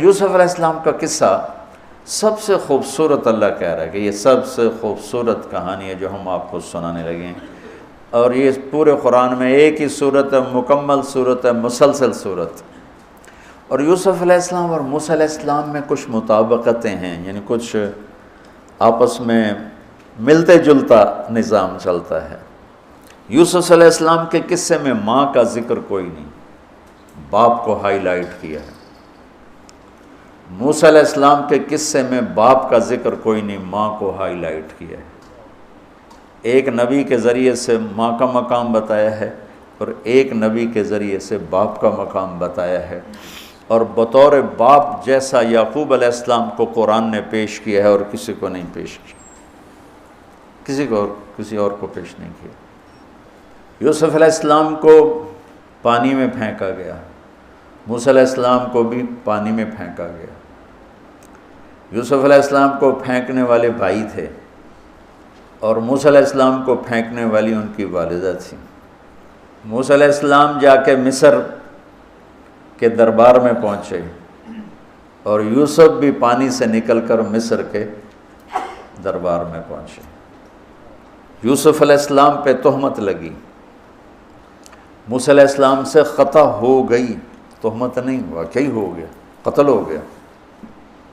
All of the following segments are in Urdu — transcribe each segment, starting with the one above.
یوسف علیہ السلام کا قصہ سب سے خوبصورت اللہ کہہ رہا ہے کہ یہ سب سے خوبصورت کہانی ہے جو ہم آپ کو سنانے لگے ہیں، اور یہ پورے قرآن میں ایک ہی صورت ہے، مکمل صورت ہے، مسلسل صورت۔ اور یوسف علیہ السلام اور موسیٰ علیہ السلام میں کچھ مطابقتیں ہیں، یعنی کچھ آپس میں ملتے جلتا نظام چلتا ہے۔ یوسف علیہ السلام کے قصے میں ماں کا ذکر کوئی نہیں، باپ کو ہائی لائٹ کیا ہے۔ موسیٰ علیہ السلام کے قصے میں باپ کا ذکر کوئی نہیں، ماں کو ہائی لائٹ کیا ہے۔ ایک نبی کے ذریعے سے ماں کا مقام بتایا ہے اور ایک نبی کے ذریعے سے باپ کا مقام بتایا ہے، اور بطور باپ جیسا یعقوب علیہ السلام کو قرآن نے پیش کیا ہے اور کسی کو نہیں پیش کیا، کسی اور کو پیش نہیں کیا۔ یوسف علیہ السلام کو پانی میں پھینکا گیا، موسیٰ علیہ السلام کو بھی پانی میں پھینکا گیا۔ یوسف علیہ السلام کو پھینکنے والے بھائی تھے اور موسیٰ علیہ السلام کو پھینکنے والی ان کی والدہ تھی۔ موسیٰ علیہ السلام جا کے مصر کے دربار میں پہنچے اور یوسف بھی پانی سے نکل کر مصر کے دربار میں پہنچے۔ یوسف علیہ السلام پہ تہمت لگی، موسیٰ علیہ السلام سے خطا ہو گئی، تہمت نہیں، واقعی ہو گیا، قتل ہو گیا۔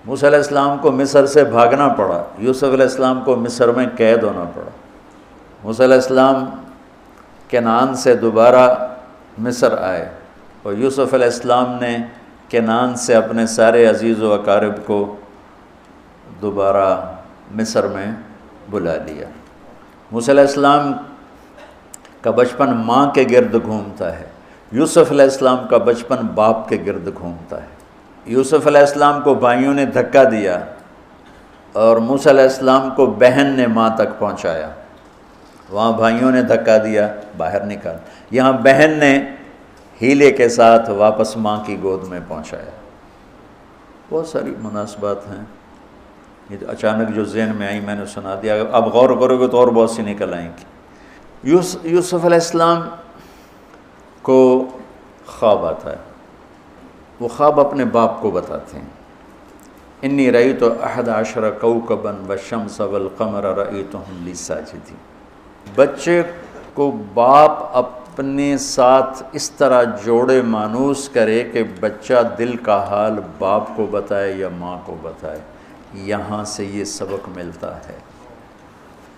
موسیٰ علیہ السلام کو مصر سے بھاگنا پڑا، یوسف علیہ السلام کو مصر میں قید ہونا پڑا۔ موسیٰ علیہ السلام کنعان سے دوبارہ مصر آئے اور یوسف علیہ السلام نے کنعان سے اپنے سارے عزیز و اقارب کو دوبارہ مصر میں بلا لیا۔ موسیٰ علیہ السلام کا بچپن ماں کے گرد گھومتا ہے، یوسف علیہ السلام کا بچپن باپ کے گرد گھومتا ہے۔ یوسف علیہ السلام کو بھائیوں نے دھکا دیا اور موسیٰ علیہ السلام کو بہن نے ماں تک پہنچایا۔ وہاں بھائیوں نے دھکا دیا، باہر نکال، یہاں بہن نے ہیلے کے ساتھ واپس ماں کی گود میں پہنچایا۔ بہت ساری مناسبات ہیں، یہ اچانک جو ذہن میں آئی میں نے سنا دیا، اب غور کرو گے تو اور بہت سی نکل آئیں گی۔ یوسف علیہ السلام کو خواب آتا ہے، وہ خواب اپنے باپ کو بتاتے ہیں۔ انی رأیت 11 کوكبا والشمس والقمر رأیتهم لی ساجدین۔ بچے کو باپ اپنے ساتھ اس طرح جوڑے مانوس کرے کہ بچہ دل کا حال باپ کو بتائے یا ماں کو بتائے، یہاں سے یہ سبق ملتا ہے۔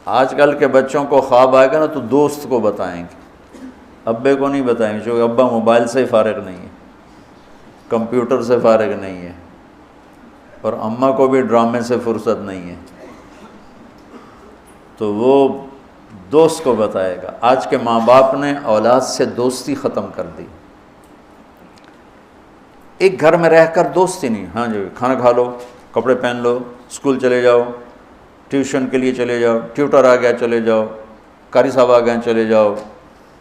آج کل کے بچوں کو خواب آئے گا نا تو دوست کو بتائیں گے، ابے کو نہیں بتائیں گے، کیونکہ ابا موبائل سے فارغ نہیں ہے، کمپیوٹر سے فارغ نہیں ہے، اور اماں کو بھی ڈرامے سے فرصت نہیں ہے، تو وہ دوست کو بتائے گا۔ آج کے ماں باپ نے اولاد سے دوستی ختم کر دی، ایک گھر میں رہ کر دوستی نہیں، ہاں جی کھانا کھا لو، کپڑے پہن لو، اسکول چلے جاؤ، ٹیوشن کے لیے چلے جاؤ، ٹیوٹر آ گیا چلے جاؤ، قاری صاحب آ گئے چلے جاؤ،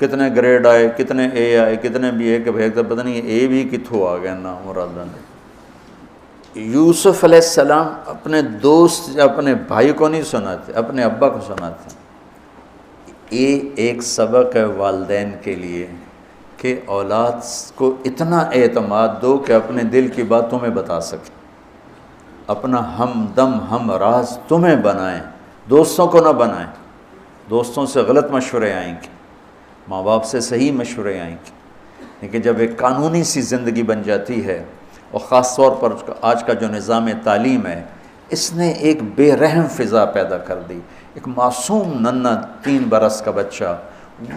کتنے گریڈ آئے، کتنے اے آئے، کتنے بی اے کے بھیج تو پتہ نہیں اے بھی کتھوں آ گیا نا مرادہ نے۔ یوسف علیہ السلام اپنے دوست اپنے بھائی کو نہیں سناتے، اپنے ابا کو سناتے۔ یہ ایک سبق ہے والدین کے لیے کہ اولاد کو اتنا اعتماد دو کہ اپنے دل کی بات تمہیں بتا سکے، اپنا ہمدم ہم راز تمہیں بنائیں، دوستوں کو نہ بنائیں۔ دوستوں سے غلط مشورے آئیں گے، ماں باپ سے صحیح مشورے آئیں گے، لیکن جب ایک قانونی سی زندگی بن جاتی ہے، اور خاص طور پر آج کا جو نظام تعلیم ہے، اس نے ایک بے رحم فضا پیدا کر دی۔ ایک معصوم ننھا 3 برس کا بچہ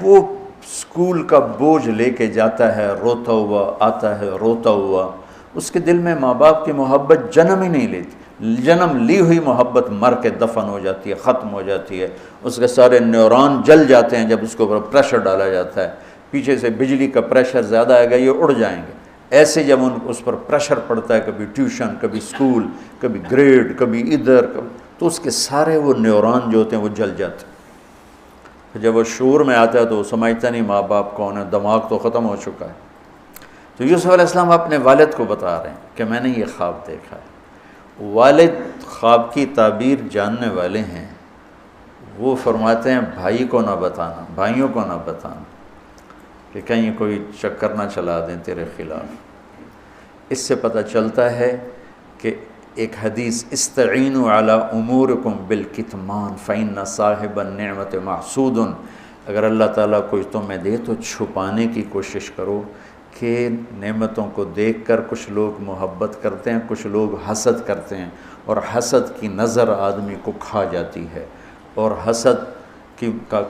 وہ اسکول کا بوجھ لے کے جاتا ہے، روتا ہوا آتا ہے، روتا ہوا، اس کے دل میں ماں باپ کی محبت جنم ہی نہیں لیتی، جنم لی ہوئی محبت مر کے دفن ہو جاتی ہے، ختم ہو جاتی ہے، اس کے سارے نیورون جل جاتے ہیں جب اس کے اوپر پریشر ڈالا جاتا ہے، پیچھے سے بجلی کا پریشر زیادہ آئے گا یہ اڑ جائیں گے۔ ایسے جب اس پر پریشر پڑتا ہے، کبھی ٹیوشن، کبھی اسکول، کبھی گریڈ، کبھی ادھر، تو اس کے سارے وہ نیورون جو ہوتے ہیں وہ جل جاتے ہیں۔ جب وہ شعور میں آتا ہے تو وہ سمجھتا نہیں ماں باپ کون ہے، دماغ تو ختم ہو چکا ہے۔ تو یوسف علیہ السلام اپنے والد کو بتا رہے ہیں کہ میں نے یہ خواب دیکھا ہے۔ والد خواب کی تعبیر جاننے والے ہیں، وہ فرماتے ہیں بھائی کو نہ بتانا، بھائیوں کو نہ بتانا، کہ کہیں کوئی چکر نہ چلا دیں تیرے خلاف۔ اس سے پتہ چلتا ہے کہ ایک حدیث استعینوا علی امورکم بالکتمان فإن صاحب النعمت محسود، اگر اللہ تعالیٰ کچھ تمہیں دے تو چھپانے کی کوشش کرو، کہ نعمتوں کو دیکھ کر کچھ لوگ محبت کرتے ہیں، کچھ لوگ حسد کرتے ہیں، اور حسد کی نظر آدمی کو کھا جاتی ہے، اور حسد کا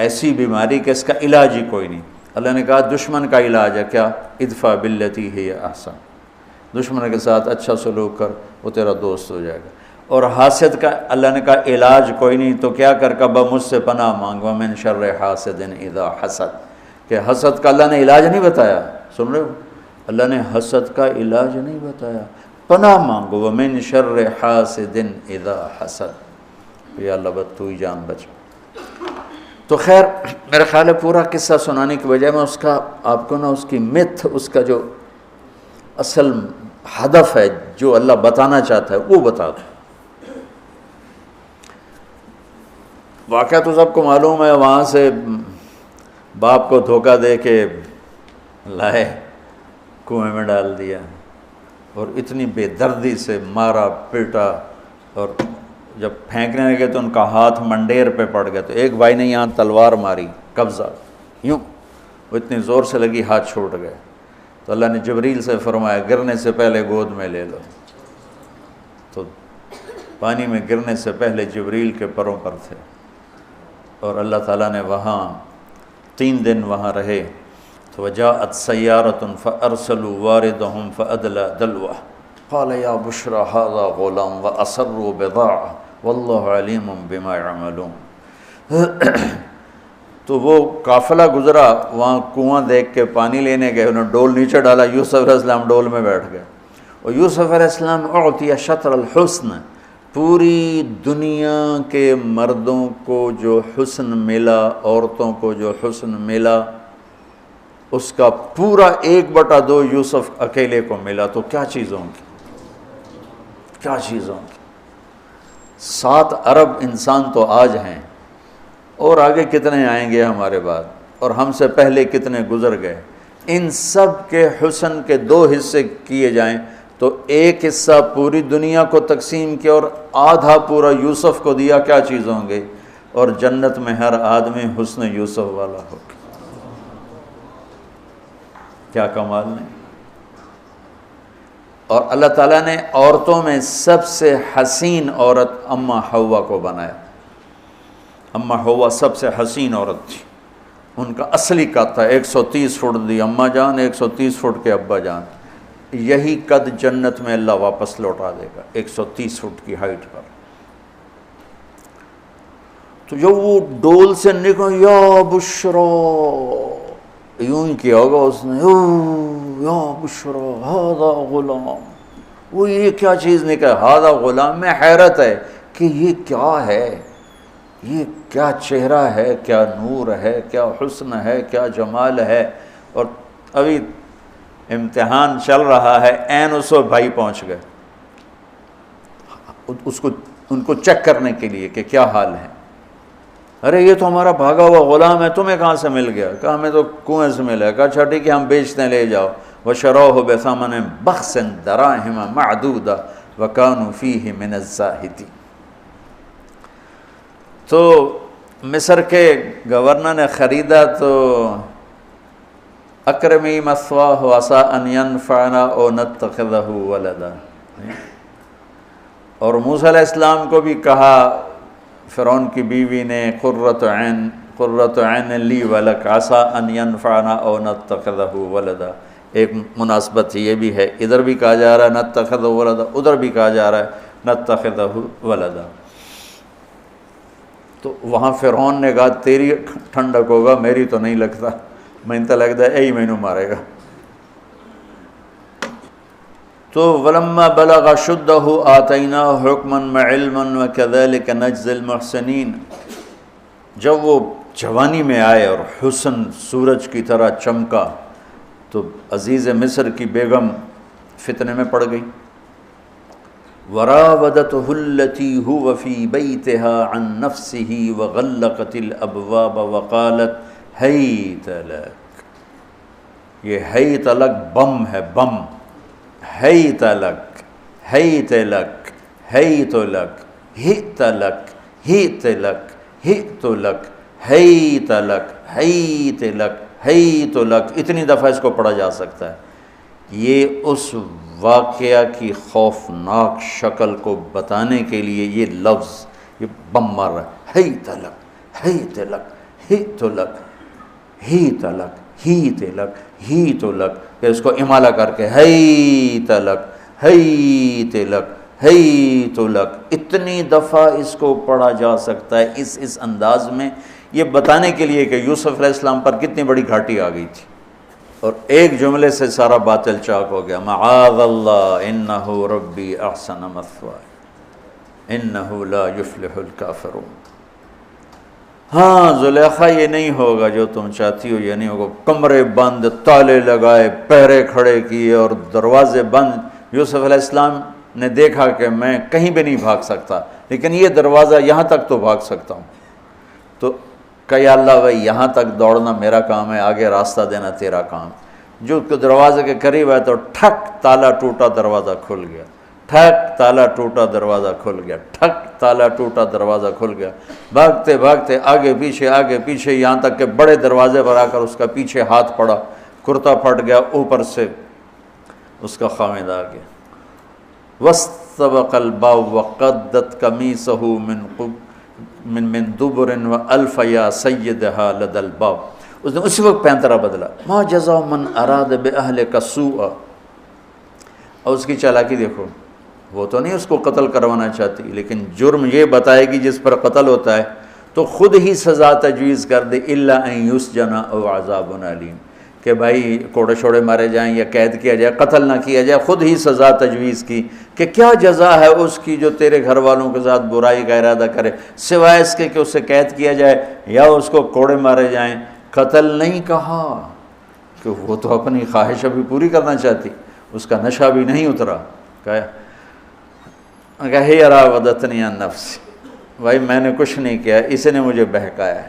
ایسی بیماری کہ اس کا علاج ہی کوئی نہیں۔ اللہ نے کہا دشمن کا علاج ہے کیا؟ ادفع باللتی ہی احسن، دشمن کے ساتھ اچھا سلوک کر، وہ تیرا دوست ہو جائے گا۔ اور حاسد کا اللہ نے کہا علاج کوئی نہیں، تو کیا کر کبا مجھ سے پناہ مانگ، ومن شر حاسد اذا حسد، کہ حسد کا اللہ نے علاج نہیں بتایا، سن رہے ہو؟ اللہ نے حسد کا علاج نہیں بتایا، پناہ مانگو، ومن شر حاسد اذا حسد، یا اللہ بس تو ہی جان بچ۔ تو خیر میرا خیال ہے پورا قصہ سنانے کی بجائے میں اس کا آپ کو نا اس کی متھ، اس کا جو اصل ہدف ہے جو اللہ بتانا چاہتا ہے وہ بتا دوں۔ واقعہ تو سب کو معلوم ہے، وہاں سے باپ کو دھوکہ دے کے لائے کنویں میں ڈال دیا، اور اتنی بے دردی سے مارا پیٹا، اور جب پھینکنے لگے تو ان کا ہاتھ منڈیر پہ پڑ گیا، تو ایک بھائی نے یہاں تلوار ماری قبضہ یوں، وہ اتنی زور سے لگی ہاتھ چھوٹ گئے، تو اللہ نے جبریل سے فرمایا گرنے سے پہلے گود میں لے لو، تو پانی میں گرنے سے پہلے جبریل کے پروں پر تھے، اور اللہ تعالیٰ نے وہاں 3 دن وہاں رہے۔ تو وجاءت سیارۃ فارسلوا واردہم فادلی دلوہ قال یا بشری ھذا غلام واسروا بضاعہ واللہ علیم بما یعملون۔ تو وہ قافلہ گزرا، وہاں کنواں دیکھ کے پانی لینے گئے، انہوں نے ڈول نیچے ڈالا، یوسف علیہ السلام ڈول میں بیٹھ گئے، اور یوسف علیہ السلام اعطی شطر الحسن، پوری دنیا کے مردوں کو جو حسن ملا، عورتوں کو جو حسن ملا، اس کا پورا 1/2 یوسف اکیلے کو ملا، تو کیا چیز ہوں گی، کیا چیز ہوں گی۔ 7 ارب انسان تو آج ہیں، اور آگے کتنے آئیں گے ہمارے بعد، اور ہم سے پہلے کتنے گزر گئے، ان سب کے حسن کے 2 حصے کیے جائیں تو 1 حصہ پوری دنیا کو تقسیم کیا اور آدھا پورا یوسف کو دیا، کیا چیز ہوں گے، اور جنت میں ہر آدمی حسن یوسف والا ہوگا۔ کیا کمال نہیں۔ اور اللہ تعالیٰ نے عورتوں میں سب سے حسین عورت اماں حوا کو بنایا، اماں حوا سب سے حسین عورت تھی، ان کا اصلی قد تھا 130 فٹ دی اماں جان، 130 فٹ کے ابا جان، یہی قد جنت میں اللہ واپس لوٹا دے گا 130 فٹ کی ہائٹ پر۔ تو جب وہ ڈول سے نکل یا بشرا، یوں ہی کیا ہوگا اس نے، یا بشرا ھذا غلام، وہ یہ کیا چیز نکل، ھذا غلام، میں حیرت ہے کہ یہ کیا ہے، یہ کیا چہرہ ہے، کیا نور ہے، کیا حسن ہے، کیا جمال ہے۔ اور ابھی امتحان چل رہا ہے، عین اس وقت بھائی پہنچ گئے ان کو چیک کرنے کے لیے کہ کیا حال ہے۔ ارے یہ تو ہمارا بھاگا ہوا غلام ہے، تمہیں کہاں سے مل گیا؟ کہا ہمیں تو کنویں سے ملا ہے۔ کہا اچھا ٹھیک ہے ہم بیچتے ہیں، لے جاؤ۔ وَشَرَوْهُ بِثَمَنٍ بَخْسٍ دَرَاهِمَ مَعْدُودَةٍ وَكَانُوا فِيهِ مِنَ الزَّاهِدِينَ۔ تو مصر کے گورنر نے خریدا تو اکرمی مثواہ وعسیٰ ان ینفعنا او نتخذہ ولدا، اور موسیٰ علیہ السلام کو بھی کہا فرعون کی بیوی نے قرۃ عین لی ولک عسیٰ ان ینفعنا او نتخذہ ولدا۔ ایک مناسبت یہ بھی ہے، ادھر بھی کہا جا رہا ہے نتخذہ ولدا، ادھر بھی کہا جا رہا ہے نتخذہ ولدا۔ تو وہاں فرعون نے کہا تیری ٹھنڈک ہوگا، میری تو نہیں لگتا، میں تو لگتا ہے یہی مینوں مارے گا۔ تو وَلَمَّا بَلَغَ شُدَّهُ آتَيْنَاهُ حُكْمًا وَعِلْمًا وَكَذَلِكَ نَجْزِي الْمُحْسِنِينَ۔ جب وہ جوانی میں آئے اور حسن سورج کی طرح چمکا تو عزیز مصر کی بیگم فتنے میں پڑ گئی۔ وراودته التي هو في بيتها عن نفسه وغلقت الابواب وقالت هيت لك، یہ ہیت لک بم ہے، بم، ہیت لک، حیت لک حیت لک ہت لک ہت لک ہت لک حیت لک حیت لک حیت لک، اتنی دفعہ اس کو پڑھا جا سکتا ہے۔ یہ اس واقعہ کی خوفناک شکل کو بتانے کے لیے یہ لفظ یہ بم مار رہا ہے، حیت لک حیت لک ہت لک ہیت لک ہیت لک ہیت لک، پھر اس کو امالہ کر کے حیت لک حیت لک حیت لک، اتنی دفعہ اس کو پڑھا جا سکتا ہے اس انداز میں، یہ بتانے کے لیے کہ یوسف علیہ السلام پر کتنی بڑی گھاٹی آ گئی تھی، اور ایک جملے سے سارا باطل چاک ہو گیا، معاذ اللہ انہ ربی احسن مثوایا انہ لا یفلح الکافرون۔ ہاں زلیخا یہ نہیں ہوگا جو تم چاہتی ہو، یہ نہیں ہوگا، کمرے بند، تالے لگائے، پہرے کھڑے کیے اور دروازے بند۔ یوسف علیہ السلام نے دیکھا کہ میں کہیں بھی نہیں بھاگ سکتا، لیکن یہ دروازہ یہاں تک تو بھاگ سکتا ہوں، تو کہ یا اللہ بھائی یہاں تک دوڑنا میرا کام ہے، آگے راستہ دینا تیرا کام۔ جو دروازے کے قریب ہے تو ٹھک تالا ٹوٹا دروازہ کھل گیا، ٹھک تالا ٹوٹا دروازہ کھل گیا، ٹھک تالا ٹوٹا دروازہ کھل گیا، بھاگتے بھاگتے آگے پیچھے یہاں تک کہ بڑے دروازے پر آ کر اس کا پیچھے ہاتھ پڑا، کرتا پھٹ گیا، اوپر سے اس کا خامد آ گیا۔ وَاسْتَبَقَ الْبَابُ وَقَدَّتْ قَمِيصَهُ من دبر وَأَلْفَ يَا سَيِّدَهَا لَدَى الْبَابِ، اس نے اسی وقت پینترا بدلا، مَا جَزَاءُ مَنْ أَرَادَ بِأَهْلِكَ سُوءًا، اور اس کی چالاکی دیکھو، وہ تو نہیں اس کو قتل کروانا چاہتی، لیکن جرم یہ بتائے گی جس پر قتل ہوتا ہے تو خود ہی سزا تجویز کر دے، إِلَّا أَن يُسْجَنَ أَوْ عَذَابٌ أَلِيمٌ، کہ بھائی کوڑے شوڑے مارے جائیں یا قید کیا جائے، قتل نہ کیا جائے، خود ہی سزا تجویز کی کہ کیا جزا ہے اس کی جو تیرے گھر والوں کے ساتھ برائی کا ارادہ کرے، سوائے اس کے کہ اسے قید کیا جائے یا اس کو کوڑے مارے جائیں۔ قتل نہیں کہا کہ وہ تو اپنی خواہش ابھی پوری کرنا چاہتی، اس کا نشہ بھی نہیں اترا، کہا ہی راودتنی عن نفسی، بھائی میں نے کچھ نہیں کیا، اس نے مجھے بہکایا۔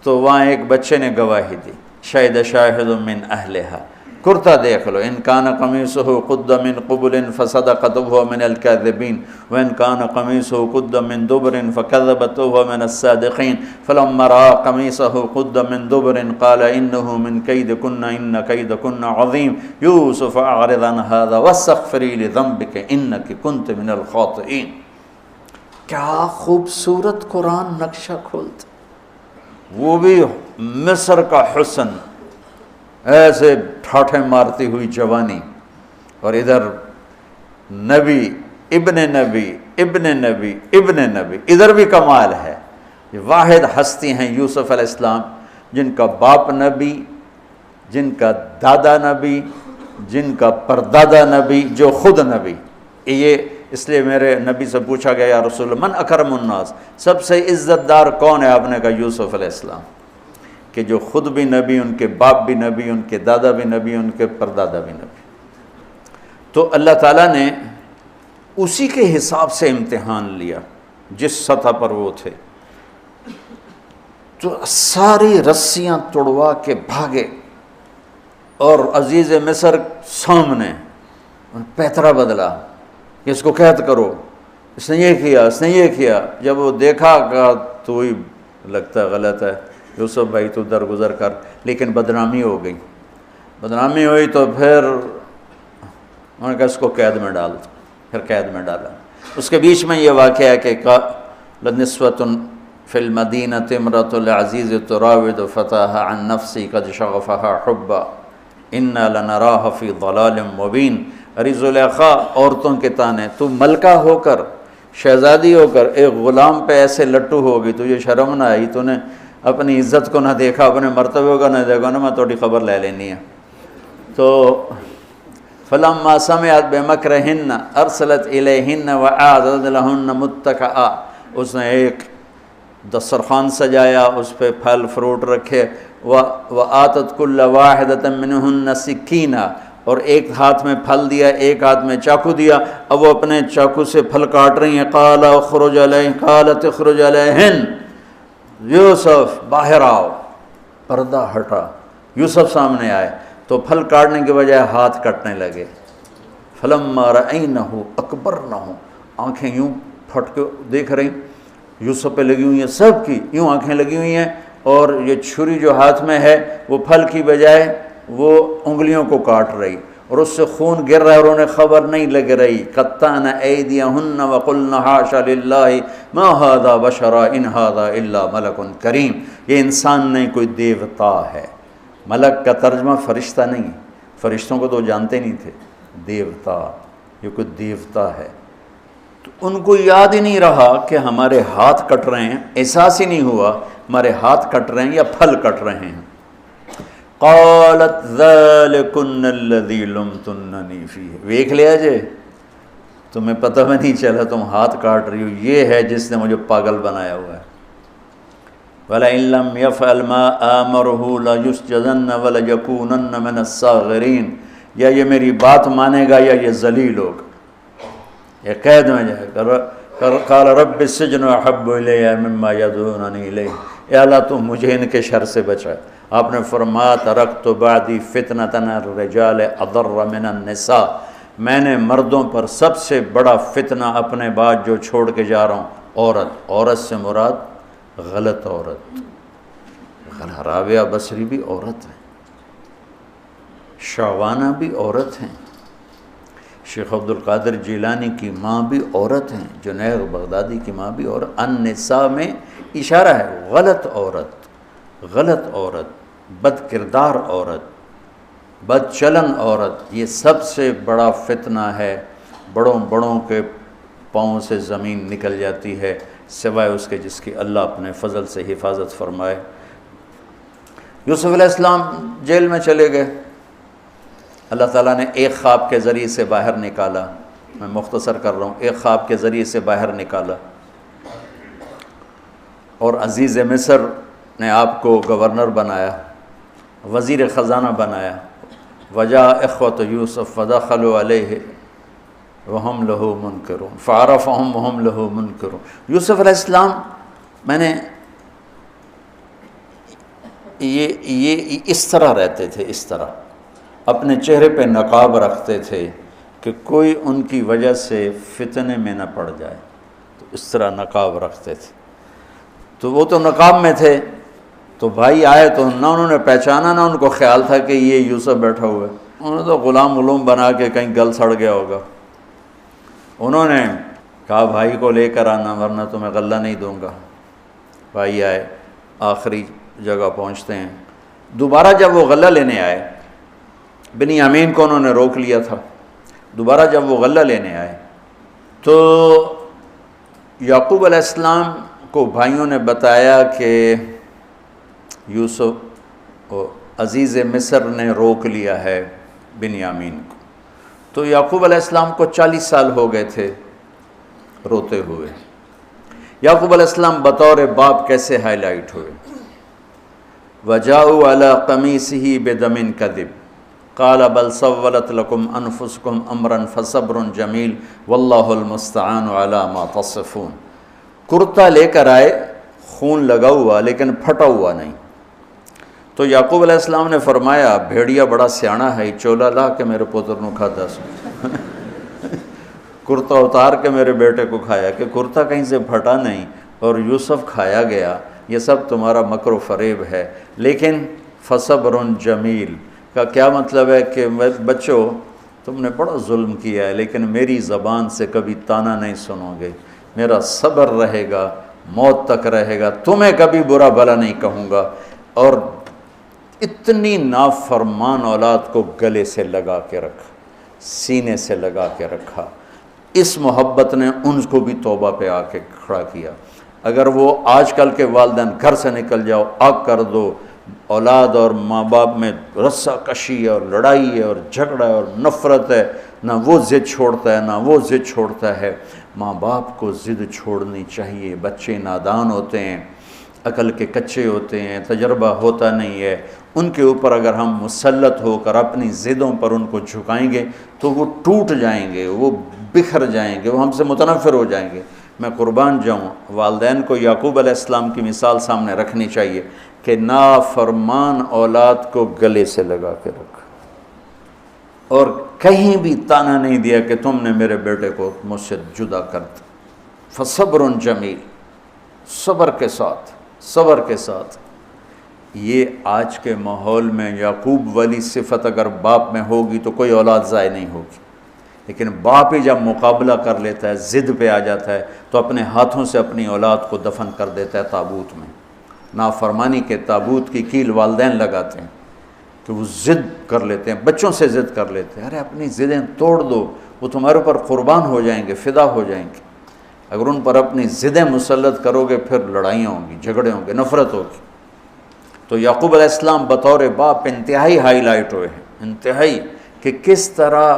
تو وہاں ایک بچے نے گواہی دی، شاہد شاہد من اہلہا، کرتا دیکھ لو، ان کان قمیصہ قد من قبل فصدقت وهو من الكاذبین وان کان قمیصہ قد من دبر فکذبت وهو من الصادقین فلما رأى قمیصہ قد من دبر قال انه من کیدکن ان کیدکن عظیم یوسف اعرض عن هذا واستغفری لذنبک انک کنت من الخاطئین۔ کیا خوبصورت قرآن نقشہ کھولتا، وہ بھی مصر کا حسن، ایسے ٹھاٹھے مارتی ہوئی جوانی، اور ادھر نبی ابن نبی ابن نبی ابن نبی، ادھر بھی کمال ہے۔ یہ واحد ہستی ہیں یوسف علیہ السلام، جن کا باپ نبی، جن کا دادا نبی، جن کا پردادا نبی، جو خود نبی۔ یہ اس لیے میرے نبی سے پوچھا گیا یا رسول اللہ من اکرم الناس، سب سے عزت دار کون ہے؟ آپ نے کہا یوسف علیہ السلام، کہ جو خود بھی نبی، ان کے باپ بھی نبی، ان کے دادا بھی نبی، ان کے پردادا بھی نبی۔ تو اللہ تعالیٰ نے اسی کے حساب سے امتحان لیا جس سطح پر وہ تھے، تو ساری رسیاں توڑوا کے بھاگے، اور عزیز مصر سامنے پیترا بدلا کہ اس کو قید کرو، اس نے یہ کیا، اس نے یہ کیا۔ جب وہ دیکھا کہ تو ہی لگتا ہے غلط ہے، یوسف بھائی تو درگزر کر، لیکن بدنامی ہو گئی، بدنامی ہوئی تو پھر انہوں نے کہا اس کو قید میں ڈال دو، پھر قید میں ڈالا۔ اس کے بیچ میں یہ واقعہ ہے کہ لنسوة فی المدینۃ امرأۃ العزیز تراود فتاها عن نفسی قد شغفها حبا انا لنراها فی ضلال مبین۔ ارے زلیخا، عورتوں کے تانے، تو ملکہ ہو کر، شہزادی ہو کر ایک غلام پہ ایسے لٹو ہوگی، تجھے شرم نہ آئی؟ تو نے اپنی عزت کو نہ دیکھا، اپنے مرتبے کو نہ دیکھا نا، میں تھوڑی خبر لے لینی ہے۔ تو فلما سمعت بمکرہن ارسلت الیہن واعدت لہن متکئا، اس نے ایک دسترخوان سجایا، اس پہ پھل فروٹ رکھے، وآتت کل واحدۃ منہن سکینہ، اور ایک ہاتھ میں پھل دیا، ایک ہاتھ میں چاقو دیا، اب وہ اپنے چاقو سے پھل کاٹ رہی ہیں۔ قال اخرج علیہن، قالت اخرج علیہن، یوسف باہر آؤ۔ پردہ ہٹا، یوسف سامنے آئے تو پھل کاٹنے کے بجائے ہاتھ کٹنے لگے۔ فلما رأینہ اکبرنہ، آنکھیں یوں پھٹ کے دیکھ رہی یوسف پہ لگی ہوئی ہیں، سب کی یوں آنکھیں لگی ہوئی ہیں، اور یہ چھری جو ہاتھ میں ہے وہ پھل کی بجائے وہ انگلیوں کو کاٹ رہی، اور اس سے خون گر رہا ہے اور انہیں خبر نہیں لگ رہی۔ قطعن ایدیہن وقلن حاش للہ ما ھذا بشرا ان ھذا الا ملک کریم، یہ انسان نہیں، کوئی دیوتا ہے۔ ملک کا ترجمہ فرشتہ نہیں، فرشتوں کو تو جانتے نہیں تھے، دیوتا، یہ کوئی دیوتا ہے۔ تو ان کو یاد ہی نہیں رہا کہ ہمارے ہاتھ کٹ رہے ہیں، احساس ہی نہیں ہوا ہمارے ہاتھ کٹ رہے ہیں یا پھل کٹ رہے ہیں۔ قالت ذالکن الذی لمتننی فیہ، ویکھ لیا جے، تمہیں پتہ بھی نہیں چلا تم ہاتھ کاٹ رہی ہو، یہ ہے جس نے مجھے پاگل بنایا ہوا ہے۔ وَلَئِن لَّمْ يَفْعَلْ مَا آمَرُهُ لَيُسْجَنَنَّ وَلَيَكُونَنَّ مِنَ الصَّاغِرِينَ، یا یہ میری بات مانے گا یا یہ ذلیل ہوگا، یہ قید میں جائے گا۔ قال رب السجن احب الی مما یدعوننی الیہ، اے اللہ تو مجھے ان کے شر سے بچا۔ آپ نے فرمایا ترکت بعدی فتنۃ الرجال اضر من النساء، میں نے مردوں پر سب سے بڑا فتنہ اپنے بعد جو چھوڑ کے جا رہا ہوں عورت۔ عورت سے مراد غلط عورت، رابعہ بصری بھی عورت ہیں، شعوانہ بھی عورت ہیں، شیخ عبد القادر جیلانی کی ماں بھی عورت ہیں، جنید بغدادی کی ماں بھی عورت۔ النساء میں اشارہ ہے غلط عورت، غلط عورت، بد کردار عورت، بد چلن عورت، یہ سب سے بڑا فتنہ ہے۔ بڑوں بڑوں کے پاؤں سے زمین نکل جاتی ہے سوائے اس کے جس کی اللہ اپنے فضل سے حفاظت فرمائے۔ یوسف علیہ السلام جیل میں چلے گئے، اللہ تعالیٰ نے ایک خواب کے ذریعے سے باہر نکالا، میں مختصر کر رہا ہوں، ایک خواب کے ذریعے سے باہر نکالا، اور عزیز مصر نے آپ کو گورنر بنایا، وزیر خزانہ بنایا۔ وجاء اخوۃ یوسف فدخلوا علیہ وہم لہ منکرون فعرفہم وہم لہ منکرون۔ یوسف علیہ السلام، میں نے یہ اس طرح رہتے تھے، اس طرح اپنے چہرے پہ نقاب رکھتے تھے کہ کوئی ان کی وجہ سے فتنے میں نہ پڑ جائے، تو اس طرح نقاب رکھتے تھے۔ تو وہ تو نقاب میں تھے، تو بھائی آئے تو نہ انہوں نے پہچانا، نہ ان کو خیال تھا کہ یہ یوسف بیٹھا ہوا ہے، انہوں نے تو غلام علوم بنا کے کہیں گل سڑ گیا ہوگا۔ انہوں نے کہا بھائی کو لے کر آنا ورنہ تمہیں غلہ نہیں دوں گا۔ بھائی آئے، آخری جگہ پہنچتے ہیں۔ دوبارہ جب وہ غلہ لینے آئے، بنیامین کو انہوں نے روک لیا تھا، دوبارہ جب وہ غلہ لینے آئے تو یعقوب علیہ السلام کو بھائیوں نے بتایا کہ یوسف عزیز مصر نے روک لیا ہے بنیامین کو۔ تو یعقوب علیہ السلام کو 40 سال ہو گئے تھے روتے ہوئے۔ یعقوب علیہ السلام بطور باپ کیسے ہائی لائٹ ہوئے؟ وَجَاءُوا عَلَىٰ قَمِيصِهِ بِدَمٍ كَذِبٍ قال بل سولت لکم انفسکم امرا فصبر جمیل واللہ المستعان علی ما تصفون۔ کرتا لے کر آئے، خون لگا ہوا لیکن پھٹا ہوا نہیں۔ تو یعقوب علیہ السلام نے فرمایا بھیڑیا بڑا سیانا ہے، چولا لا کے میرے پوتر نو کھاتا سو کرتا اتار کے میرے بیٹے کو کھایا، کہ کرتا کہیں سے پھٹا نہیں اور یوسف کھایا گیا، یہ سب تمہارا مکر و فریب ہے۔ لیکن فصبر جمیل کا کیا مطلب ہے کہ بچوں تم نے بڑا ظلم کیا ہے لیکن میری زبان سے کبھی طعنہ نہیں سنو گے، میرا صبر رہے گا، موت تک رہے گا، تمہیں کبھی برا بھلا نہیں کہوں گا۔ اور اتنی نافرمان اولاد کو گلے سے لگا کے رکھا، سینے سے لگا کے رکھا۔ اس محبت نے ان کو بھی توبہ پہ آ کے کھڑا کیا۔ اگر وہ آج کل کے والدین گھر سے نکل جاؤ، آگ کر دو، اولاد اور ماں باپ میں رسہ کشی ہے اور لڑائی ہے اور جھگڑا ہے اور نفرت ہے، نہ وہ ضد چھوڑتا ہے نہ وہ ضد چھوڑتا ہے۔ ماں باپ کو ضد چھوڑنی چاہیے، بچے نادان ہوتے ہیں، عقل کے کچے ہوتے ہیں، تجربہ ہوتا نہیں ہے، ان کے اوپر اگر ہم مسلط ہو کر اپنی ضدوں پر ان کو جھکائیں گے تو وہ ٹوٹ جائیں گے، وہ بکھر جائیں گے، وہ ہم سے متنفر ہو جائیں گے۔ میں قربان جاؤں، والدین کو یعقوب علیہ السلام کی مثال سامنے رکھنی چاہیے کہ نافرمان اولاد کو گلے سے لگا کے رکھا۔ اور کہیں بھی تانا نہیں دیا کہ تم نے میرے بیٹے کو مجھ سے جدا کر دیا۔ فصبر جمیل، صبر کے ساتھ۔ یہ آج کے ماحول میں یعقوب والی صفت اگر باپ میں ہوگی تو کوئی اولاد ضائع نہیں ہوگی، لیکن باپ ہی جب مقابلہ کر لیتا ہے، ضد پہ آ جاتا ہے، تو اپنے ہاتھوں سے اپنی اولاد کو دفن کر دیتا ہے تابوت میں۔ نافرمانی کے تابوت کی کیل والدین لگاتے ہیں کہ وہ ضد کر لیتے ہیں، بچوں سے ضد کر لیتے ہیں، ارے اپنی ضدیں توڑ دو، وہ تمہارے اوپر قربان ہو جائیں گے، فدا ہو جائیں گے۔ اگر ان پر اپنی ضدیں مسلط کرو گے پھر لڑائیاں ہوں گی، جھگڑے ہوں گے، نفرت ہوگی۔ تو یعقوب علیہ السلام بطور باپ انتہائی ہائی لائٹ ہوئے ہیں، انتہائی، کہ کس طرح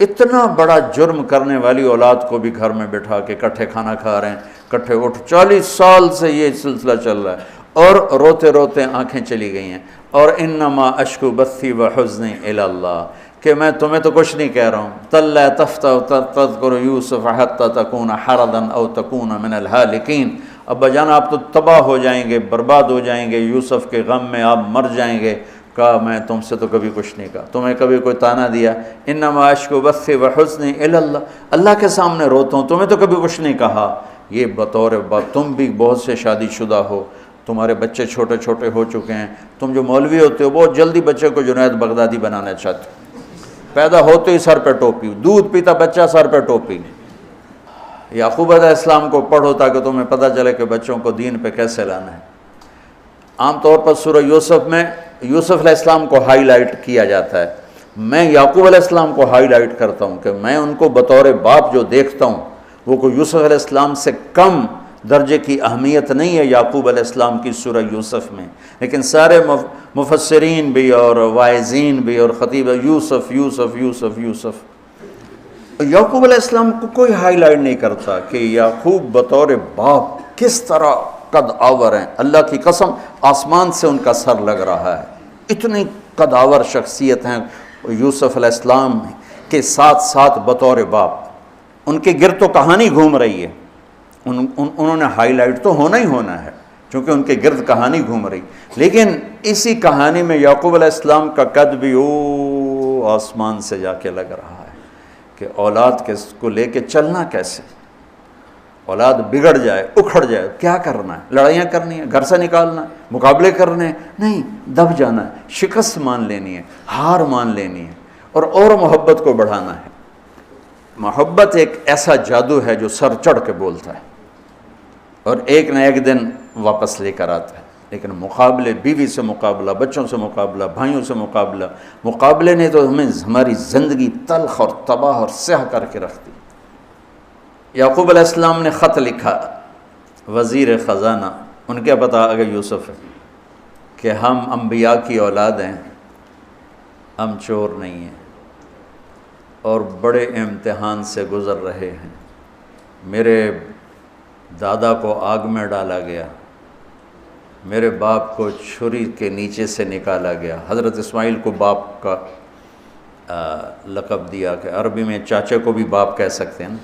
اتنا بڑا جرم کرنے والی اولاد کو بھی گھر میں بٹھا کے کٹھے کھانا کھا رہے ہیں، کٹھے اٹھ، 40 سال سے یہ سلسلہ چل رہا ہے، اور روتے روتے آنکھیں چلی گئی ہیں۔ اور انما اشکو بثی وحزنی الی اللہ، کہ میں تمہیں تو کچھ نہیں کہہ رہا ہوں، تَلَّا تَفْتَحُ تَذْكُرُ يُوسُفَ حَتَّى تَكُونَ حَرَضًا أَوْ تَكُونَ مِنَ الْهَالِكِينَ، ابا جان آپ تو تباہ ہو جائیں گے، برباد ہو جائیں گے، یوسف کے غم میں آپ مر جائیں گے۔ کہا میں تم سے تو کبھی کچھ نہیں کہا، تمہیں کبھی کوئی تانا دیا؟ انما اشکو بثی وحزنی الی اللہ، اللہ کے سامنے روتا ہوں، تمہیں تو کبھی کچھ نہیں کہا۔ یہ بطور باپ، تم بھی بہت سے شادی شدہ ہو، تمہارے بچے چھوٹے چھوٹے ہو چکے ہیں، تم جو مولوی ہوتے ہو بہت جلدی بچے کو جنید بغدادی بنانا چاہتے ہو، پیدا ہوتے ہی سر پہ ٹوپی، دودھ پیتا بچہ سر پہ ٹوپی۔ یعقوب علیہ السلام کو پڑھو تاکہ تمہیں پتہ چلے کہ بچوں کو دین پہ کیسے لانا ہے۔ عام طور پر سورہ یوسف میں یوسف علیہ السلام کو ہائی لائٹ کیا جاتا ہے، میں یعقوب علیہ السلام کو ہائی لائٹ کرتا ہوں کہ میں ان کو بطور باپ جو دیکھتا ہوں وہ کوئی یوسف علیہ السلام سے کم درجے کی اہمیت نہیں ہے یعقوب علیہ السلام کی سورہ یوسف میں، لیکن سارے مفسرین بھی اور واعظین بھی اور خطیب یوسف یوسف یوسف یوسف، یعقوب علیہ السلام کو کوئی ہائی لائٹ نہیں کرتا کہ یعقوب بطور باپ کس طرح قد آور ہیں۔ اللہ کی قسم آسمان سے ان کا سر لگ رہا ہے، اتنی قد آور شخصیت ہیں یوسف علیہ السلام کے ساتھ ساتھ بطور باپ۔ ان کے گرد تو کہانی گھوم رہی ہے، انہوں نے ہائی لائٹ تو ہونا ہی ہونا ہے چونکہ ان کے گرد کہانی گھوم رہی، لیکن اسی کہانی میں یعقوب علیہ السلام کا قد بھی آسمان سے جا کے لگ رہا ہے کہ اولاد کو لے کے چلنا کیسے، اولاد بگڑ جائے، اکھڑ جائے، کیا کرنا ہے؟ لڑائیاں کرنی ہے، گھر سے نکالنا ہے، مقابلے کرنے ہیں؟ نہیں، دب جانا ہے، شکست مان لینی ہے، ہار مان لینی ہے، اور محبت کو بڑھانا ہے۔ محبت ایک ایسا جادو ہے جو سر چڑھ کے بولتا ہے اور ایک نہ ایک دن واپس لے کر آتا ہے، لیکن مقابلے، بیوی سے مقابلہ، بچوں سے مقابلہ، بھائیوں سے مقابلہ، مقابلے نے تو ہمیں ہماری زندگی تلخ اور تباہ اور سیاہ کر کے رکھ دی۔ یعقوب علیہ السلام نے خط لکھا وزیر خزانہ، ان کے پتہ اگر یوسف ہے، کہ ہم انبیاء کی اولاد ہیں، ہم چور نہیں ہیں اور بڑے امتحان سے گزر رہے ہیں۔ میرے دادا کو آگ میں ڈالا گیا، میرے باپ کو چھری کے نیچے سے نکالا گیا۔ حضرت اسماعیل کو باپ کا لقب دیا کہ عربی میں چاچے کو بھی باپ کہہ سکتے ہیں،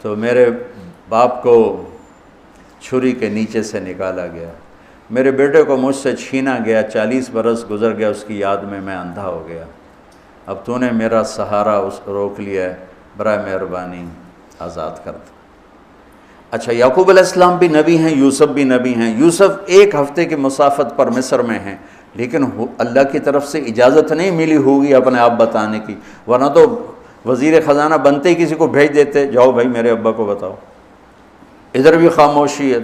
تو میرے باپ کو چھری کے نیچے سے نکالا گیا، میرے بیٹے کو مجھ سے چھینا گیا، 40 برس گزر گیا، اس کی یاد میں اندھا ہو گیا، اب تو نے میرا سہارا روک لیا ہے، برائے مہربانی آزاد کر دو۔ اچھا، یعقوب علیہ السلام بھی نبی ہیں، یوسف بھی نبی ہیں۔ یوسف 1 ہفتے کی مسافت پر مصر میں ہیں، لیکن اللہ کی طرف سے اجازت نہیں ملی ہوگی اپنے آپ بتانے کی، ورنہ تو وزیر خزانہ بنتے ہی کسی کو بھیج دیتے، جاؤ بھائی میرے ابا کو بتاؤ۔ ادھر بھی خاموشی ہے،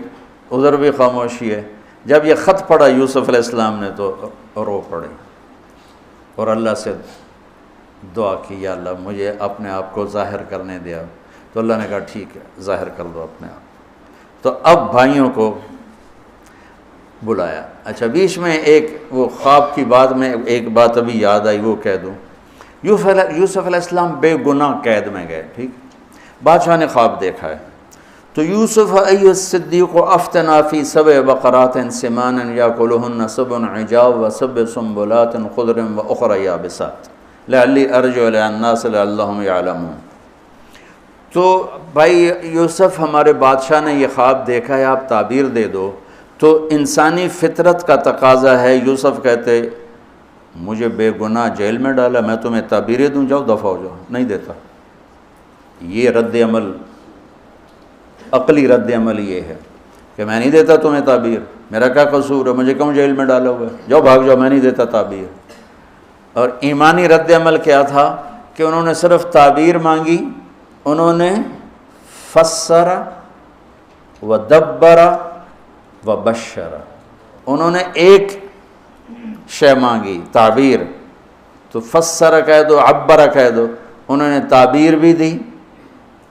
ادھر بھی خاموشی ہے۔ جب یہ خط پڑھا یوسف علیہ السلام نے تو رو پڑے اور اللہ سے دعا کی، یا اللہ مجھے اپنے آپ کو ظاہر کرنے دیا۔ تو اللہ نے کہا ٹھیک ہے، ظاہر کر دو اپنے آپ۔ تو اب بھائیوں کو بلایا۔ اچھا، بیچ میں ایک وہ خواب کی بات میں ایک بات ابھی یاد آئی، وہ کہہ دوں۔ یوسف علیہ السلام بے گناہ قید میں گئے، ٹھیک، بادشاہ نے خواب دیکھا ہے، تو یوسف ایھا الصدیق افتنا فی 7 بقرات سمان یاکلہن 7 عجاف و7 سنبلات خضر واخر یابسات لعلی ارجع الی الناس لعلہم یعلمون۔ تو بھائی یوسف، ہمارے بادشاہ نے یہ خواب دیکھا ہے، آپ تعبیر دے دو۔ تو انسانی فطرت کا تقاضا ہے، یوسف کہتے مجھے بے گناہ جیل میں ڈالا، میں تمہیں تعبیریں دوں، جاؤ دفع ہو جاؤ، نہیں دیتا۔ یہ رد عمل، عقلی رد عمل یہ ہے کہ میں نہیں دیتا تمہیں تعبیر، میرا کیا قصور ہے، مجھے کیوں جیل میں ڈالا ہوا ہے، جاؤ بھاگ جاؤ، میں نہیں دیتا تعبیر۔ اور ایمانی رد عمل کیا تھا کہ انہوں نے صرف تعبیر مانگی، انہوں نے فسر و دبر و بشر، انہوں نے ایک شے مانگی تعبیر، تو فسر کہہ دو، عبر کہہ دو، انہوں نے تعبیر بھی دی،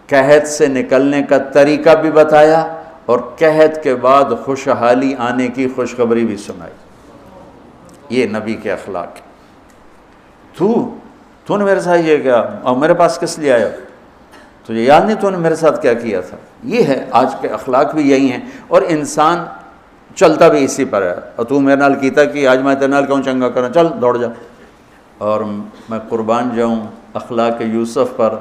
قحط سے نکلنے کا طریقہ بھی بتایا، اور قحط کے بعد خوشحالی آنے کی خوشخبری بھی سنائی۔ یہ نبی کے اخلاق ہے۔ تو نے میرے ساتھ یہ کیا، اور میرے پاس کس لیے آیا، تجھے یاد نہیں تو نے میرے ساتھ کیا کیا تھا؟ یہ ہے آج کے اخلاق بھی یہی ہیں، اور انسان چلتا بھی اسی پر ہے۔ اور تو میرے نال کیتا کہ آج میں تیرے نال کیوں چنگا کرنا، چل دوڑ جا۔ اور میں قربان جاؤں اخلاق یوسف پر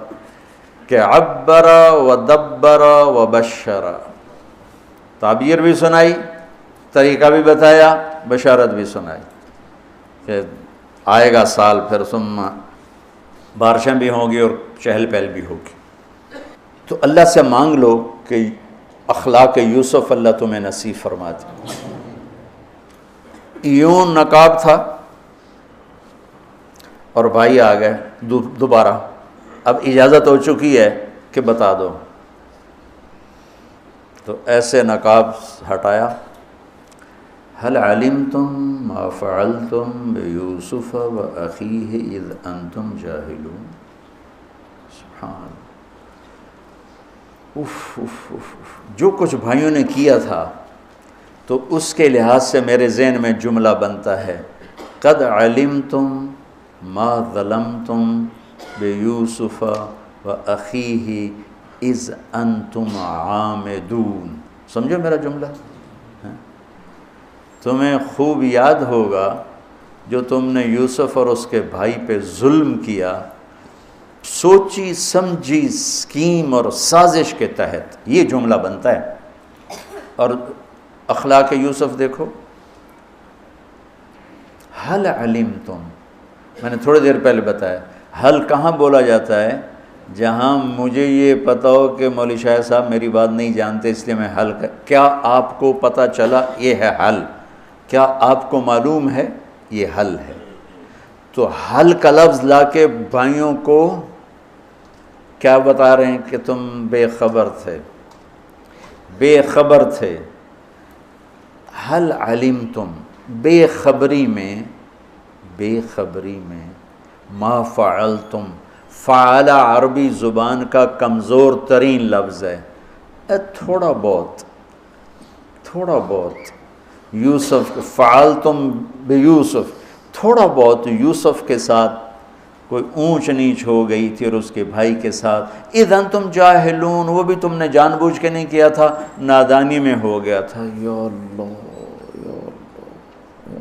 کہ عبر و دبر و بشر، تعبیر بھی سنائی، طریقہ بھی بتایا، بشارت بھی سنائی کہ آئے گا سال، پھر ثم بارشیں بھی ہوں گی اور چہل پہل بھی ہوگی۔ تو اللہ سے مانگ لو کہ اخلاق یوسف اللہ تمہیں نصیب فرما دے۔ یوں نقاب تھا اور بھائی آ گئے دوبارہ، اب اجازت ہو چکی ہے کہ بتا دو، تو ایسے نقاب ہٹایا، هل علمتم ما فعلتم بیوسف واخیہ اذ انتم جاہلون۔ سبحان اللہ، جو کچھ بھائیوں نے کیا تھا تو اس کے لحاظ سے میرے ذہن میں جملہ بنتا ہے، قد علمتم ما ظلمتم بیوسف واخیہ اذ انتم عامدون۔ سمجھو میرا جملہ؟ تمہیں خوب یاد ہوگا جو تم نے یوسف اور اس کے بھائی پہ ظلم کیا، سوچی سمجھی اسکیم اور سازش کے تحت، یہ جملہ بنتا ہے۔ اور اخلاق یوسف دیکھو، حل علمتم، میں نے تھوڑی دیر پہلے بتایا، حل کہاں بولا جاتا ہے؟ جہاں مجھے یہ پتہ ہو کہ مولوی شاہ صاحب میری بات نہیں جانتے اس لیے میں حل کیا آپ کو پتہ چلا، یہ ہے حل، کیا آپ کو معلوم ہے، یہ حل ہے۔ تو حل کا لفظ لا کے بھائیوں کو کیا بتا رہے ہیں کہ تم بے خبر تھے، بے خبر تھے۔ حل علمتم، بے خبری میں ما فعلتم، فعل عربی زبان کا کمزور ترین لفظ ہے، تھوڑا بہت یوسف، فعلتم بیوسف، تھوڑا بہت یوسف کے ساتھ کوئی اونچ نیچ ہو گئی تھی اور اس کے بھائی کے ساتھ، اذ انتم جاہلون، وہ بھی تم نے جان بوجھ کے نہیں کیا تھا، نادانی میں ہو گیا تھا۔ یا اللہ، یا اللہ، یا اللہ،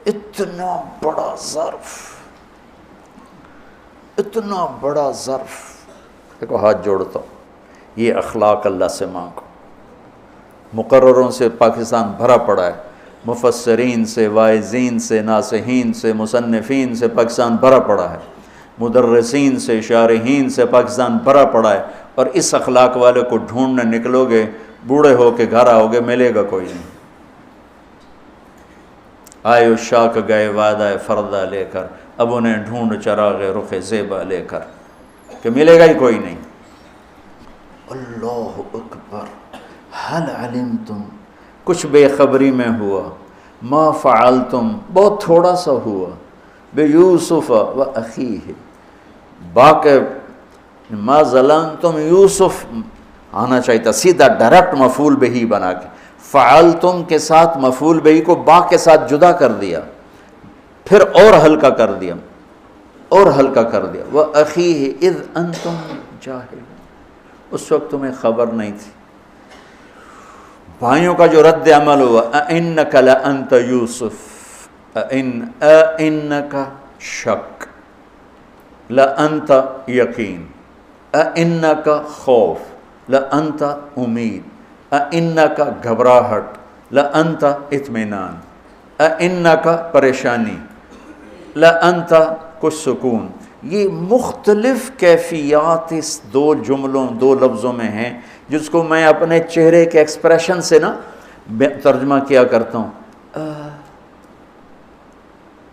اتنا بڑا ظرف، اتنا بڑا ظرف۔ دیکھو ہاتھ جوڑتا ہوں، یہ اخلاق اللہ سے مانگو۔ مقرروں سے پاکستان بھرا پڑا ہے، مفسرین سے، واعظین سے، ناصحین سے، مصنفین سے پاکستان بھرا پڑا ہے، مدرسین سے، شارحین سے پاکستان بھرا پڑا ہے، اور اس اخلاق والے کو ڈھونڈنے نکلو گے، بوڑھے ہو کے گھر آؤ گے، ملے گا کوئی نہیں۔ آئے اشاق گئے وعدہ فردہ لے کر، اب انہیں ڈھونڈ چراغ رخ زیبا لے کر، کہ ملے گا ہی کوئی نہیں۔ اللہ اکبر، حل علمتم، کچھ بے خبری میں ہوا، ما فعلتم، بہت تھوڑا سا ہوا، بیوسف و اخیہ، باقی ما ظلمتم، یوسف آنا چاہیے تھا سیدھا ڈائریکٹ مفعول بہی بنا کے، فعلتم کے ساتھ مفعول بہی کو با کے ساتھ جدا کر دیا، پھر اور ہلکا کر دیا، وَأَخِيهِ اِذْ أَنْتُمْ جَاهِلُونَ، اس وقت تمہیں خبر نہیں تھی۔ بھائیوں کا جو رد عمل ہوا، أَإِنَّكَ لَأَنْتَ يُوسُف، أَإِنَّكَ شک، لَأَنْتَ یقین، أَإِنَّكَ خوف، لَأَنْتَ امید، أَإِنَّكَ گھبراہٹ، لَأَنْتَ اطمینان، اِنَّکَ پریشانی، لَأَنْتَ کچھ سکون، یہ مختلف کیفیات اس دو جملوں دو لفظوں میں ہیں جس کو میں اپنے چہرے کے ایکسپریشن سے نا ترجمہ کیا کرتا ہوں.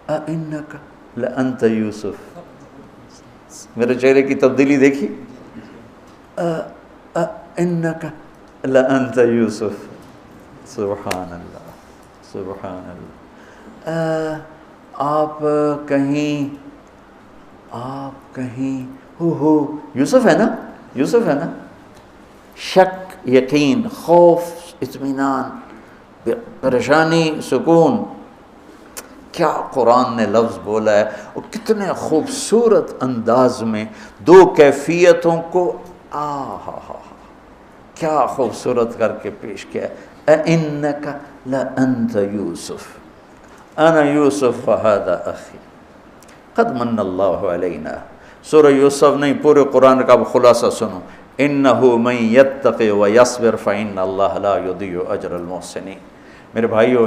اِنَّکَ لَأَنْتَ یوسف، میرے چہرے کی تبدیلی دیکھی. اِنَّکَ لَأَنْتَ یوسف، سبحان اللہ سبحان اللہ. آپ کہیں ہو یوسف ہے نا، یوسف ہے نا. شک، یقین، خوف، اطمینان، پریشانی، سکون. کیا قرآن نے لفظ بولا ہے، اور کتنے خوبصورت انداز میں دو کیفیتوں کو کیا خوبصورت کر کے پیش کیا ہے. اِنَّکَ لَأَنْتَ یوسف اَنَا یوسف وَهَذَا أَخِي قَدْ مَنَّ اللَّهُ عَلَيْنَا. سورہ یوسف نہیں، پورے قرآن کا خلاصہ سنو. إِنَّهُ مَن يَتَّقِ وَيَصْبِرْ فَإِنَّ اللَّهَ لَا يُضِيعُ أَجْرَ الْمُحْسِنِينَ. میرے بھائیو،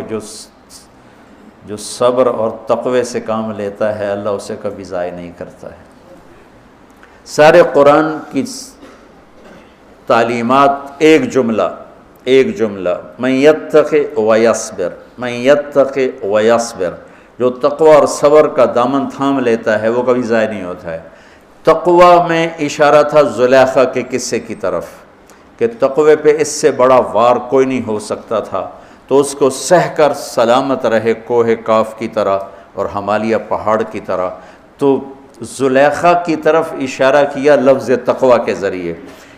جو صبر اور تقوی سے کام لیتا ہے اللہ اسے کبھی ضائع نہیں کرتا ہے. سارے قرآن کی تعلیمات ایک جملہ من یتق ویصبر، من یتق ویصبر. جو تقوی اور صبر کا دامن تھام لیتا ہے وہ کبھی ضائع نہیں ہوتا ہے. تقوی میں اشارہ تھا زلیخا کے قصے کی طرف کہ تقوی پہ اس سے بڑا وار کوئی نہیں ہو سکتا تھا، تو اس کو سہ کر سلامت رہے کوہ کاف کی طرح اور ہمالیہ پہاڑ کی طرح. تو زلیخا کی طرف اشارہ کیا لفظ تقوی کے ذریعے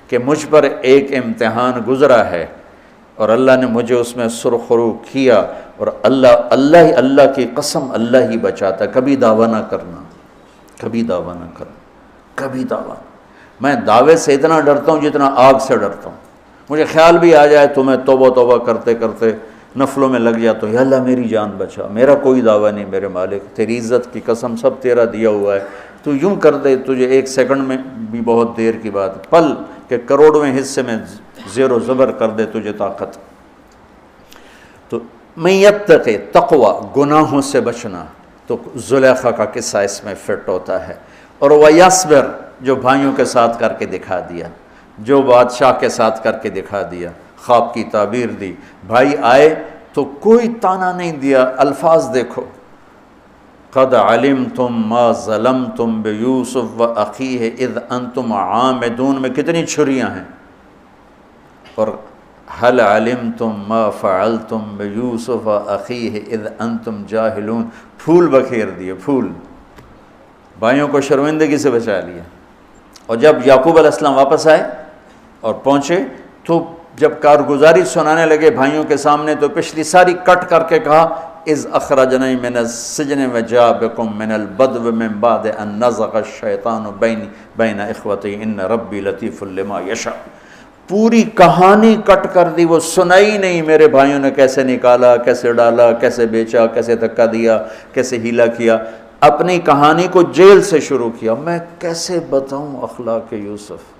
کہ مجھ پر ایک امتحان گزرا ہے اور اللہ نے مجھے اس میں سرخرو کیا، اور اللہ کی قسم اللہ ہی بچاتا. کبھی دعویٰ نہ کرنا، کبھی دعویٰ نہ کرنا، کبھی دعویٰ. میں دعوے سے اتنا ڈرتا ہوں جتنا آگ سے ڈرتا ہوں. مجھے خیال بھی آ جائے تو میں توبہ کرتے کرتے نفلوں میں لگ جاتا ہوں، یا اللہ میری جان بچا، میرا کوئی دعویٰ نہیں میرے مالک، تیری عزت کی قسم سب تیرا دیا ہوا ہے، تو یوں کر دے. تجھے ایک سیکنڈ میں بھی بہت دیر کی بات، پل کہ کروڑویں حصے میں زیر و زبر کر دے تجھے طاقت. تو من یتق تقوی، گناہوں سے بچنا، تو زلیخا کا قصہ اس میں فٹ ہوتا ہے. اور ویصبر، جو بھائیوں کے ساتھ کر کے دکھا دیا، جو بادشاہ کے ساتھ کر کے دکھا دیا، خواب کی تعبیر دی. بھائی آئے تو کوئی تانا نہیں دیا، الفاظ دیکھو. قد علمتم ما ظلمتم بیوسف واخیہ اذ انتم عامدون میں کتنی چھریاں ہیں. اور هل علمتم ما فعلتم بیوسف واخیہ اذ انتم جاہلون، پھول بکھیر دیے، پھول. بھائیوں کو شرمندگی سے بچا لیا. اور جب یعقوب علیہ السلام واپس آئے اور پہنچے تو جب کارگزاری سنانے لگے بھائیوں کے سامنے تو پچھلی ساری کٹ کر کے کہا اذ اخرجنی من السجن وجاء بکم من البدو من بعد ان نزغ الشیطان بین اخوتی ان ربی لطیف لما یشاء. پوری کہانی کٹ کر دی، وہ سنائی نہیں میرے بھائیوں نے کیسے نکالا، کیسے ڈالا، کیسے بیچا، کیسے دھکا دیا، کیسے ہیلا کیا. اپنی کہانی کو جیل سے شروع کیا. میں کیسے بتاؤں اخلاق یوسف.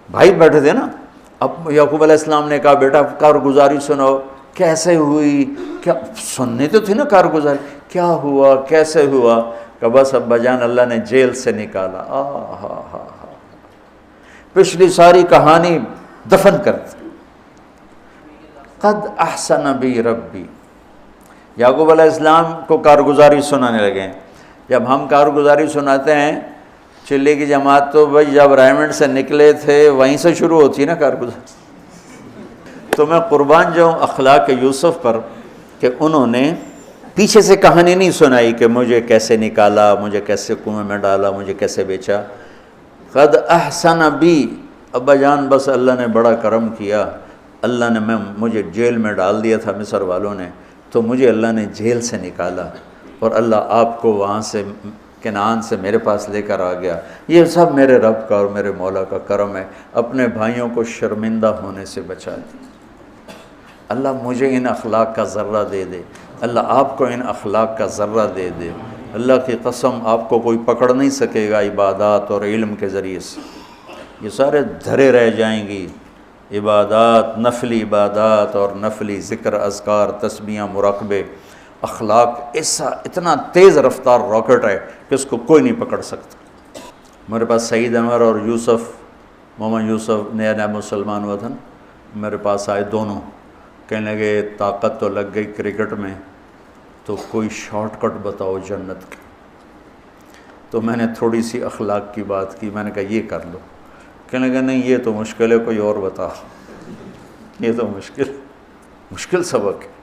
بھائی بیٹھے تھے نا، اب یعقوب علیہ السلام نے کہا بیٹا کارگزاری سناؤ، کیسے ہوئی، کیا سننے تو تھی نا کارگزاری، کیا ہوا کیسے ہوا. کہ بس ابا جان اللہ نے جیل سے نکالا. پچھلی ساری کہانی دفن کر دی. قد احسن بی ربی. یعقوب علیہ السلام کو کارگزاری سنانے لگے. جب ہم کارگزاری سناتے ہیں چلے کی جماعت تو بھائی جب ریمنڈ سے نکلے تھے وہیں سے شروع ہوتی ہے نا کارگزاری. تو میں قربان جاؤں اخلاق یوسف پر کہ انہوں نے پیچھے سے کہانی نہیں سنائی کہ مجھے کیسے نکالا، مجھے کیسے کنویں میں ڈالا، مجھے کیسے بیچا. قد احسن بی، ابا جان بس اللہ نے بڑا کرم کیا، اللہ نے مجھے جیل میں ڈال دیا تھا مصر والوں نے، تو مجھے اللہ نے جیل سے نکالا اور اللہ آپ کو وہاں سے کنعان سے میرے پاس لے کر آ گیا. یہ سب میرے رب کا اور میرے مولا کا کرم ہے. اپنے بھائیوں کو شرمندہ ہونے سے بچا دیا. اللہ مجھے ان اخلاق کا ذرہ دے دے، اللہ آپ کو ان اخلاق کا ذرہ دے دے. اللہ کی قسم آپ کو کوئی پکڑ نہیں سکے گا عبادات اور علم کے ذریعے سے. یہ سارے دھرے رہ جائیں گی عبادات، نفلی عبادات اور نفلی ذکر، اذکار، تسبیحاں، مراقبے، اخلاق ایسا اتنا تیز رفتار راکٹ ہے کہ اس کو کوئی نہیں پکڑ سکتا۔ میرے پاس سعید انور اور یوسف، محمد یوسف نیا نیا مسلمان ہوا تھا نا، میرے پاس آئے دونوں، کہنے لگے طاقت تو لگ گئی کرکٹ میں، تو کوئی شارٹ کٹ بتاؤ جنت کی۔ تو میں نے تھوڑی سی اخلاق کی بات کی، میں نے کہا یہ کر لو، کہنے لگا نہیں یہ تو مشکل ہے، کوئی اور بتا، یہ تو مشکل سبق ہے۔